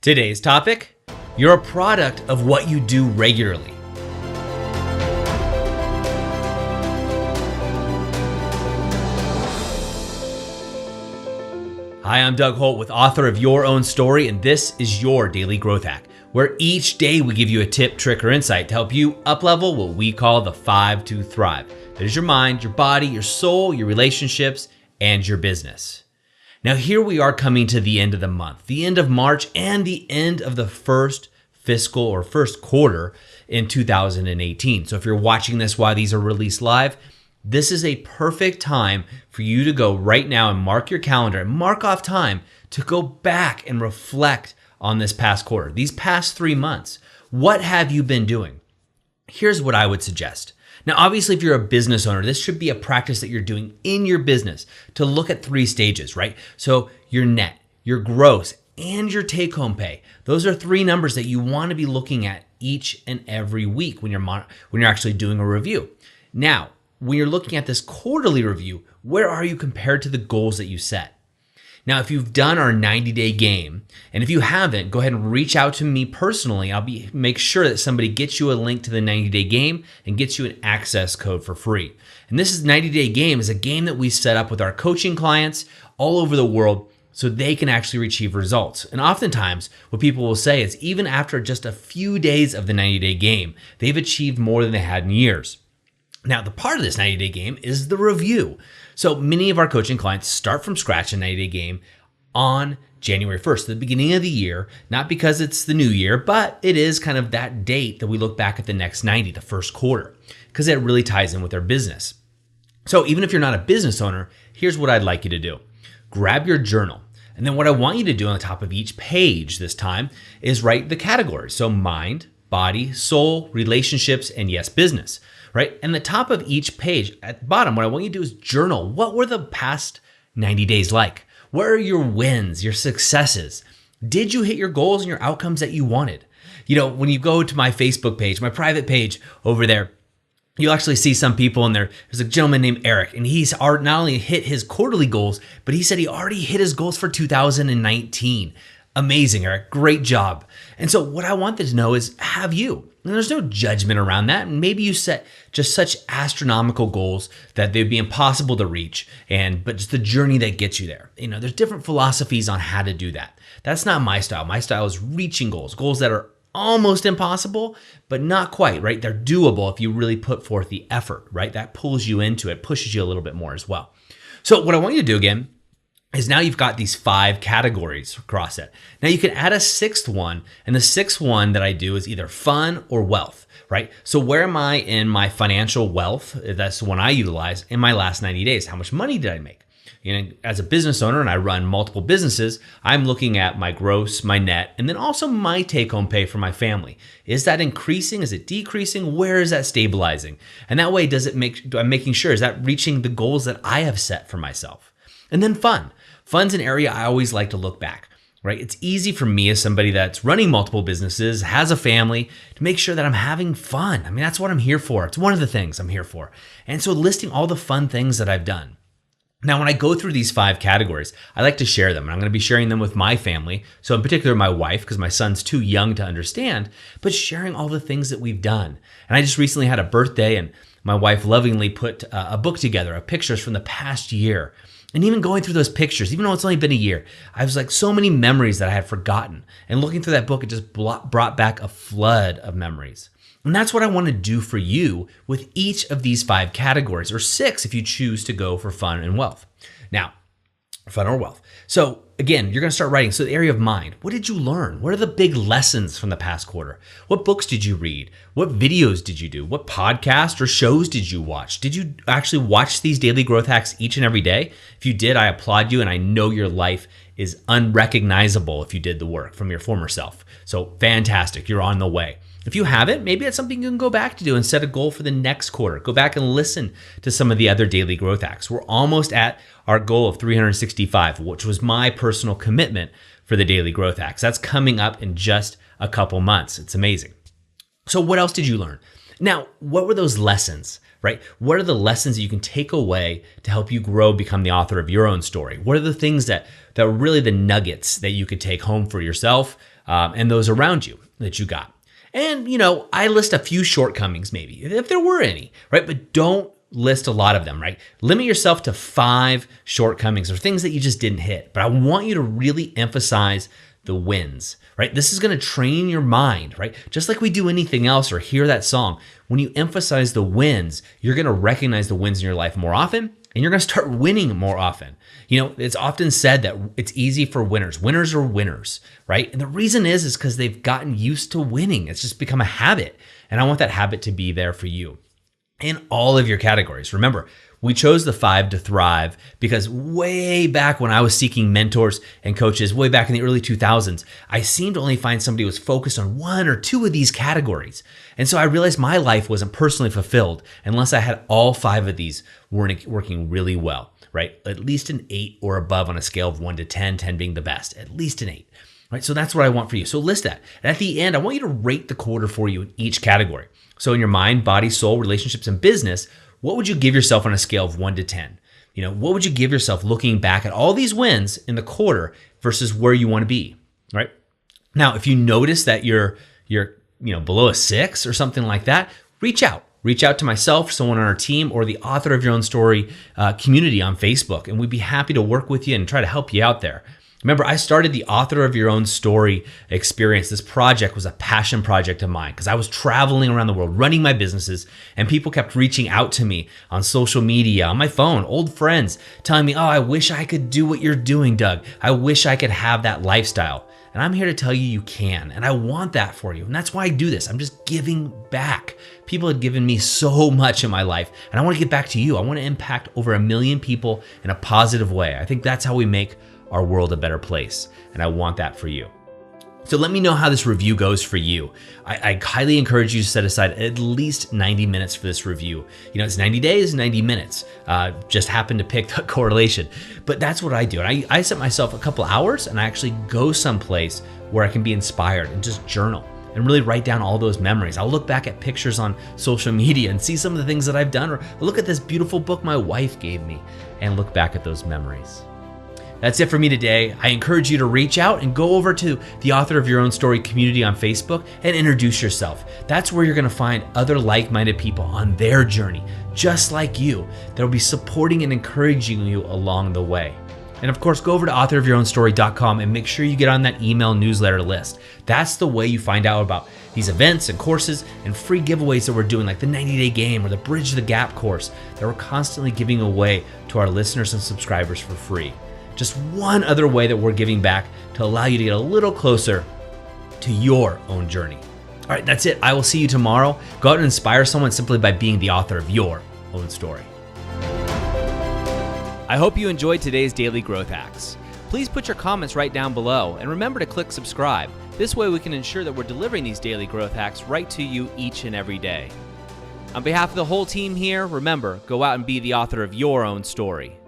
Today's topic, you're a product of what you do regularly. Hi, I'm Doug Holt, author of Your Own Story, and this is your Daily Growth Hack, where each day we give you a tip, trick, or insight to help you up-level what we call the 5 to Thrive. That is your mind, your body, your soul, your relationships, and your business. Now here we are coming to the end of the month, the end of March, and the end of the first fiscal or first quarter in 2018. So if you're watching this while these are released live, this is a perfect time for you to go right now and mark your calendar and mark off time to go back and reflect on this past quarter, these past 3 months. What have you been doing? Here's what I would suggest. Now, obviously, if you're a business owner, this should be a practice that you're doing in your business to look at 3 stages, right? So your net, your gross, and your take-home pay. Those are 3 numbers that you want to be looking at each and every week when you're actually doing a review. Now, when you're looking at this quarterly review, where are you compared to the goals that you set? Now, if you've done our 90-day game, and if you haven't, go ahead and reach out to me personally. I'll make sure that somebody gets you a link to the 90-day game and gets you an access code for free. And this 90-day game is a game that we set up with our coaching clients all over the world so they can actually achieve results. And oftentimes, what people will say is even after just a few days of the 90-day game, they've achieved more than they had in years. Now, the part of this 90-day game is the review. So many of our coaching clients start from scratch a 90-day game on January 1st, the beginning of the year, not because it's the new year, but it is kind of that date that we look back at the next 90, the first quarter, because it really ties in with their business. So even if you're not a business owner, here's what I'd like you to do. Grab your journal. And then what I want you to do on the top of each page this time is write the categories. So mind, body, soul, relationships, and yes, business. Right? And the top of each page, at the bottom, what I want you to do is journal. What were the past 90 days like? What are your wins, your successes? Did you hit your goals and your outcomes that you wanted? You know, when you go to my Facebook page, my private page over there, you'll actually see some people in there. There's a gentleman named Eric, and he's not only hit his quarterly goals, but he said he already hit his goals for 2019. Amazing, Eric. Great job. And so what I want them to know is, have you? And there's no judgment around that. Maybe you set just such astronomical goals that they'd be impossible to reach, but just the journey that gets you there. You know, there's different philosophies on how to do that. That's not my style. My style is reaching goals that are almost impossible, but not quite, right? They're doable if you really put forth the effort, right? That pulls you into it, pushes you a little bit more as well. So what I want you to do again is now you've got these 5 categories across it. Now you can add a 6th one, and the 6th one that I do is either fun or wealth, right? So where am I in my financial wealth? That's the one I utilize in my last 90 days. How much money did I make? You know, as a business owner, and I run multiple businesses, I'm looking at my gross, my net, and then also my take-home pay for my family. Is that increasing? Is it decreasing? Where is that stabilizing? And that way, I'm making sure, is that reaching the goals that I have set for myself? And then fun. Fun's an area I always like to look back, right? It's easy for me as somebody that's running multiple businesses, has a family, to make sure that I'm having fun. I mean, that's what I'm here for. It's one of the things I'm here for. And so listing all the fun things that I've done. Now, when I go through these 5 categories, I like to share them. And I'm going to be sharing them with my family. So in particular, my wife, because my son's too young to understand, but sharing all the things that we've done. And I just recently had a birthday, and my wife lovingly put a book together of pictures from the past year. And even going through those pictures, even though it's only been a year, I was like so many memories that I had forgotten. And looking through that book, it just brought back a flood of memories. And that's what I want to do for you with each of these 5 categories, or 6 if you choose to go for fun and wealth. Now, fun or wealth. So again, you're going to start writing. So the area of mind, what did you learn? What are the big lessons from the past quarter? What books did you read? What videos did you do? What podcasts or shows did you watch? Did you actually watch these daily growth hacks each and every day? If you did, I applaud you, and I know your life is unrecognizable if you did the work from your former self. So fantastic, you're on the way. If you haven't, maybe it's something you can go back to do and set a goal for the next quarter. Go back and listen to some of the other daily growth hacks. We're almost at our goal of 365, which was my personal commitment for the daily growth hacks. That's coming up in just a couple months. It's amazing. So what else did you learn? Now, what were those lessons, right? What are the lessons that you can take away to help you grow, become the author of your own story? What are the things that are really the nuggets that you could take home for yourself and those around you that you got. And, I list a few shortcomings maybe, if there were any, right? But don't list a lot of them, right? Limit yourself to 5 shortcomings or things that you just didn't hit. But I want you to really emphasize the wins, right? This is going to train your mind, right? Just like we do anything else or hear that song. When you emphasize the wins, you're going to recognize the wins in your life more often, and you're going to start winning more often. It's often said that it's easy for winners. Winners are winners, right? And the reason is because they've gotten used to winning. It's just become a habit. And I want that habit to be there for you in all of your categories. Remember, we chose the 5 to thrive because way back when I was seeking mentors and coaches, way back in the early 2000s, I seemed to only find somebody who was focused on 1 or 2 of these categories. And so I realized my life wasn't personally fulfilled unless I had all 5 of these working really well, right? At least an 8 or above on a scale of 1 to 10, 10 being the best, at least an 8. Right? So that's what I want for you. So list that. And at the end, I want you to rate the quarter for you in each category. So in your mind, body, soul, relationships, and business, what would you give yourself on a scale of 1 to 10? What would you give yourself looking back at all these wins in the quarter versus where you want to be, right? Now, if you notice that you're below a 6 or something like that, reach out. Reach out to myself, someone on our team, or the Author of Your Own Story community on Facebook, and we'd be happy to work with you and try to help you out there. Remember, I started the Author of Your Own Story experience. This project was a passion project of mine because I was traveling around the world, running my businesses, and people kept reaching out to me on social media, on my phone, old friends, telling me, oh, I wish I could do what you're doing, Doug. I wish I could have that lifestyle. And I'm here to tell you you can, and I want that for you. And that's why I do this. I'm just giving back. People have given me so much in my life, and I want to give back to you. I want to impact over 1 million people in a positive way. I think that's how we make our world a better place, and I want that for you. So let me know how this review goes for you. I highly encourage you to set aside at least 90 minutes for this review. It's 90 days, 90 minutes. Just happened to pick the correlation, but that's what I do. And I set myself a couple hours, and I actually go someplace where I can be inspired and just journal and really write down all those memories. I'll look back at pictures on social media and see some of the things that I've done, or look at this beautiful book my wife gave me and look back at those memories. That's it for me today. I encourage you to reach out and go over to the Author of Your Own Story community on Facebook and introduce yourself. That's where you're going to find other like-minded people on their journey, just like you, that will be supporting and encouraging you along the way. And of course, go over to authorofyourownstory.com and make sure you get on that email newsletter list. That's the way you find out about these events and courses and free giveaways that we're doing, like the 90-day game or the Bridge the Gap course that we're constantly giving away to our listeners and subscribers for free. Just one other way that we're giving back to allow you to get a little closer to your own journey. All right, that's it. I will see you tomorrow. Go out and inspire someone simply by being the author of your own story. I hope you enjoyed today's Daily Growth Hacks. Please put your comments right down below and remember to click subscribe. This way we can ensure that we're delivering these daily growth hacks right to you each and every day. On behalf of the whole team here, remember, go out and be the author of your own story.